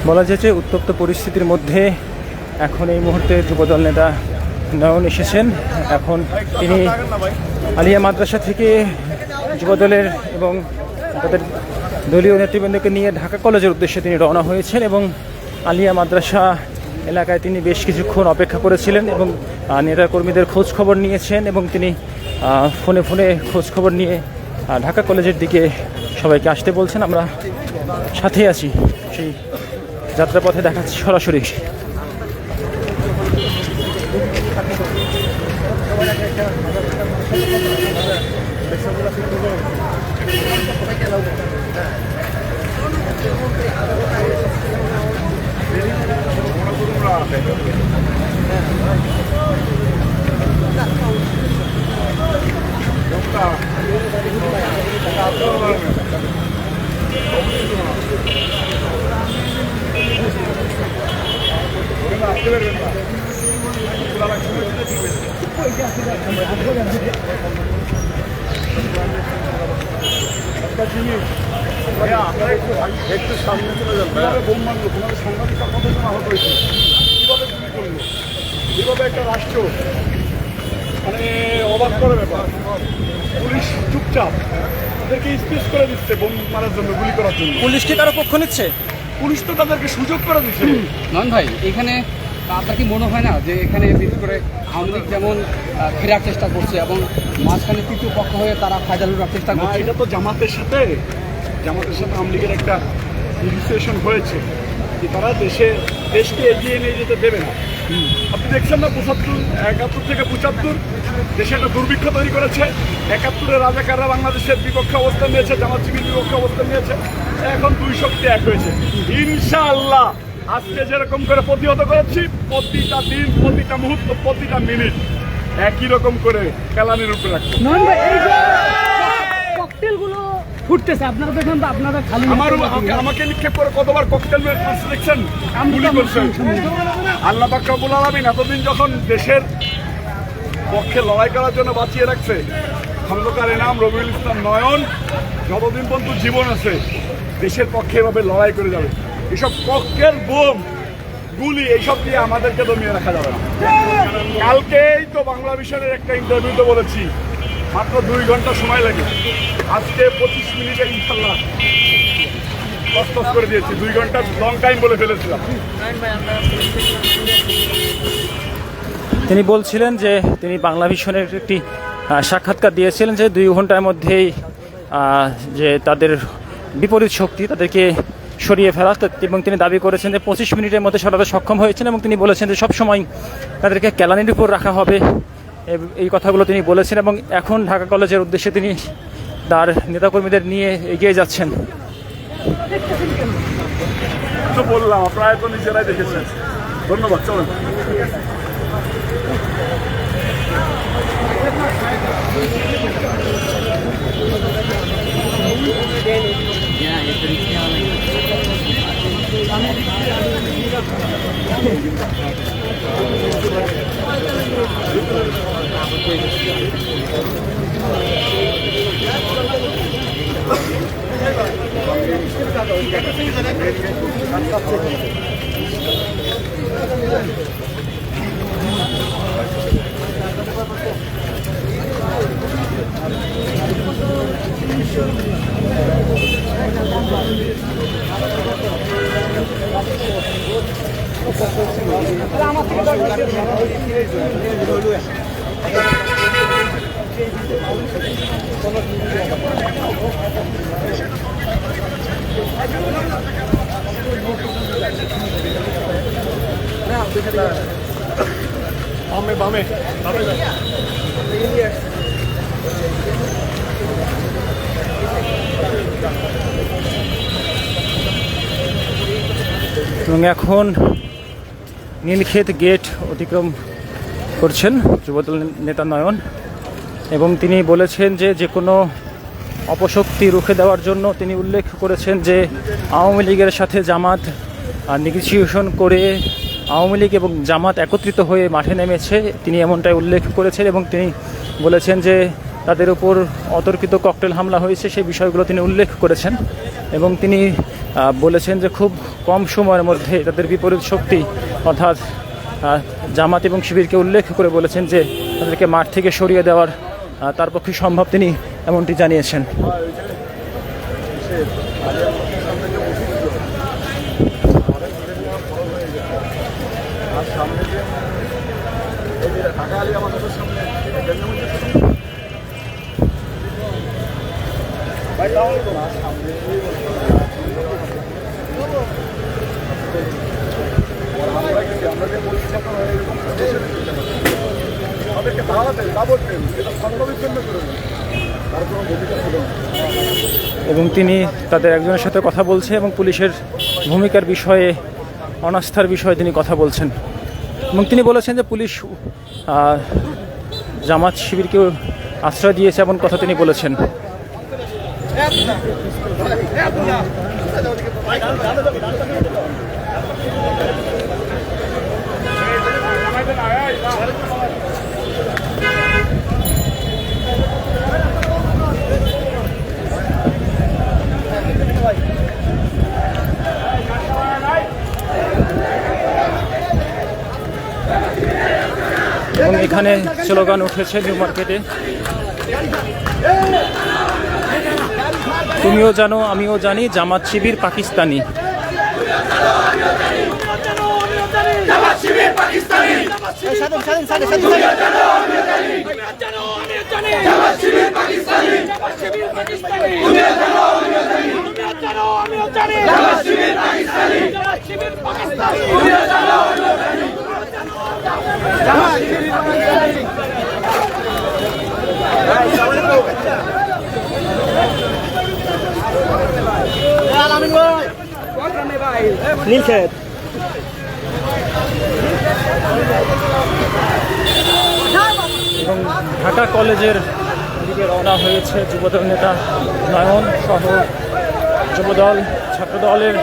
বলা যায় যে উত্তপ্ত পরিস্থিতির মধ্যে এখন এই মুহূর্তে যুবদল নেতা নয়ন এসেছেন। এখন তিনি আলিয়া মাদ্রাসা থেকে যুবদলের এবং তাদের দলীয় নেতৃবৃন্দকে নিয়ে ঢাকা কলেজের উদ্দেশ্যে তিনি রওনা হয়েছেন এবং আলিয়া মাদ্রাসা এলাকায় তিনি বেশ কিছুক্ষণ অপেক্ষা করেছিলেন এবং নেতাকর্মীদের খোঁজ খবর নিয়েছেন এবং তিনি ফোনে ফোনে খোঁজ খবর নিয়ে ঢাকা কলেজের দিকে সবাইকে আসতে বলছেন। আমরা সাথে আছি, সেই যাত্রাপথে দেখাচ্ছি সরাসরি। একটু সামনে চলে যান, বোম মারলো, তোমাদের সাংবাদিকরা কতজন আহত হয়েছে, কীভাবে গুলি করলো, এভাবে একটা রাষ্ট্র মানে অবাক করার ব্যাপার। পুলিশ চুপচাপ তাদেরকে স্পেস করে দিচ্ছে বোম মারার জন্য, গুলি করার জন্য। পুলিশ কি কারো পক্ষ নিচ্ছে? পুলিশ তো তাদেরকে সুযোগ করে দিচ্ছে। নন ভাই, এখানে আপনার কি মনে হয় না যে এখানে বিশেষ করে আওয়ামী লীগ যেমন ফেরার চেষ্টা করছে এবং মাঝখানে তৃতীয় পক্ষ হয়ে তারা ফায়দা লুটার চেষ্টা করছে? এটা তো জামাতের সাথে আওয়ামী লীগের একটা নেগোসিয়েশন হয়েছে যে তারা দেশকে এগিয়ে নিয়ে যেতে দেবে না। আপনি দেখছেন না 71 থেকে 75 দেশে একটা দুর্ভিক্ষ তৈরি করেছে। 71-এ রাজাকাররা বাংলাদেশের বিপক্ষে অবস্থান নিয়েছে, জামাত শিবির বিপক্ষে অবস্থান নিয়েছে। এখন দুই শক্তি এক হয়েছে। ইনশাআল্লাহ আজকে যেরকম করে প্রতিহত করেছি, প্রতিটা দিন, প্রতিটা মুহূর্ত, প্রতিটা মিনিট একই রকম করে কেলানির উপরে রাখছি। ফুটতেছে আপনারা দেখুন তো, আপনারা খালি আমাকে নিক্ষেপ করে কতবার ককটেল দেখছেন, গুলি করছেন। আল্লাহ পাক রব্বুল আলামিন এতদিন যখন দেশের পক্ষে লড়াই করার জন্য বাঁচিয়ে রাখছে, খন্দকার এনাম রবিউল ইসলাম নয়ন যতদিন পর্যন্ত জীবন আছে দেশের পক্ষে এভাবে লড়াই করে যাবে। এসব ককটেল, বোম, গুলি এইসব দিয়ে আমাদেরকে দমিয়ে রাখা যাবে না। কালকেই তো বাংলা মিশনের একটা ইন্টারভিউতে বলেছি মাত্র 2 ঘন্টা সময় লাগে, আজকে 25 মিনিটে ইনশাল্লাহ কষ্ট করে দিয়েছি। 2 ঘন্টা লং টাইম বলে ফেলেছিলাম। তিনি বলছিলেন যে তিনি বাংলা ভিশনের একটি সাক্ষাৎকার দিয়েছিলেন যে 2 ঘন্টার মধ্যেই যে তাদের বিপরীত শক্তি তাদেরকে সরিয়ে ফেলা, এবং তিনি দাবি করেছেন যে 25 মিনিটের মধ্যে সরাতে সক্ষম হয়েছেন এবং তিনি বলেছেন যে সবসময় তাদেরকে কেলানির উপর রাখা হবে। এই কথাগুলো তিনি বলেছেন এবং এখন ঢাকা কলেজের উদ্দেশ্যে তিনি তার নেতাকর্মীদের নিয়ে এগিয়ে যাচ্ছেন। তো বললাম আপনারা তো নিজেরাই দেখেছেন। ধন্যবাদ। চলুন। বামে এবং এখন নীলক্ষেত গেট অতিক্রম করছেন যুবদল নেতা নয়ন এবং তিনি বলেছেন যে কোনো অপশক্তি রুখে দেওয়ার জন্য তিনি উল্লেখ করেছেন যে আওয়ামী লীগের সাথে জামাত নেগোসিয়েশন করে আওয়ামী লীগ এবং জামাত একত্রিত হয়ে মাঠে নেমেছে, তিনি এমনটাই উল্লেখ করেছেন। এবং তিনি বলেছেন যে তাদের উপর অতর্কিত ককটেল হামলা হয়েছে, সেই বিষয়গুলো তিনি উল্লেখ করেছেন। এবং তিনি বলেছেন যে খুব কম সময়ের মধ্যে তাদের বিপরীত শক্তি অর্থাৎ জামাত এবং শিবিরকে উল্লেখ করে বলেছেন যে তাদেরকে মাঠ থেকে সরিয়ে দেওয়ার তার পক্ষে সম্ভব, তিনি এমনটি জানিয়েছেন। এবং তিনি তাদের একজনের সাথে কথা বলছে এবং পুলিশের ভূমিকার বিষয়ে, অনাস্থার বিষয়ে তিনি কথা বলছেন। এবং তিনি বলেছেন যে পুলিশ জামাত শিবিরকে আশ্রয় দিয়েছে এমন কথা তিনি বলেছেন। এবং এখানে স্লোগান উঠেছে নিউ মার্কেটে, তুমিও জানো আমিও জানি জামাত শিবির পাকিস্তানি। নীলক্ষেত এবং ঢাকা কলেজের দিকে রওনা হয়েছে যুবদল নেতা নয়ন সহ যুবদল, ছাত্রদলের